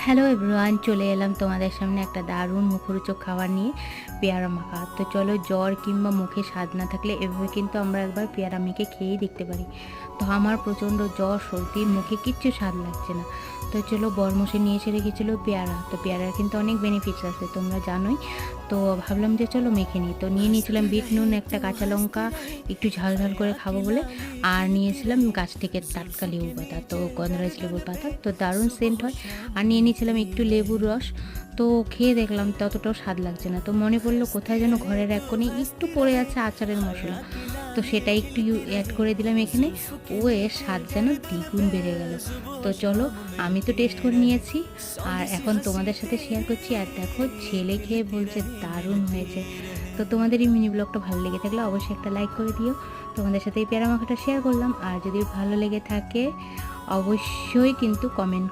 Hello everyone, চলে এলাম তোমাদের সামনে একটা দারুণ মুখরোচক খাবার নিয়ে, পেয়ারা মাখা। তো চলো, জ্বর কিংবা মুখে স্বাদ না থাকলে এভাবে কিন্তু আমরা একবার পেয়ারা মেখে খেয়েই দেখতে পারি। তো আমার প্রচণ্ড জ্বর, সর্দি, মুখে কিচ্ছু স্বাদ লাগছে না। তো চলো, বরমশাই নিয়ে এসে রেখেছিলো পেয়ারা। তো পেয়ারার কিন্তু অনেক বেনিফিটস আছে, তোমরা জানোই। তো ভাবলাম যে চলো মেখে নিই। তো নিয়ে নিয়েছিলাম বিট নুন, একটা কাঁচা লঙ্কা, একটু ঝাল ঝাল করে খাবো বলে। আর নিয়েছিলাম গাছ থেকে টাটকা লেবু পাতা, তো গন্ধরাজ লেবুর পাতা, তো দারুণ সেন্ট হয়। আর নিয়ে নিয়েছিলাম একটু লেবুর রস। তো খেয়ে দেখলাম ততটাও স্বাদ লাগছে না। তো মনে পড়লো কোথায় যেন ঘরের এক কোণে একটু পড়ে আছে আচারের মশলা, তো সেটা একটু অ্যাড করে দিলাম এখানে। ও এর স্বাদ যেন দ্বিগুণ বেড়ে গেল। তো চলো, আমি তো টেস্ট করে নিয়েছি আর এখন তোমাদের সাথে শেয়ার করছি। আর দেখো, ছেলে খেয়ে বলছে দারুণ হয়েছে। তো তোমাদের এই মিনি ব্লগটা ভালো লেগে থাকলে অবশ্যই একটা লাইক করে দিও। তোমাদের সাথে এই পেয়ারা মাখাটা শেয়ার করলাম। আর যদি ভালো লেগে থাকে অবশ্যই কিন্তু কমেন্ট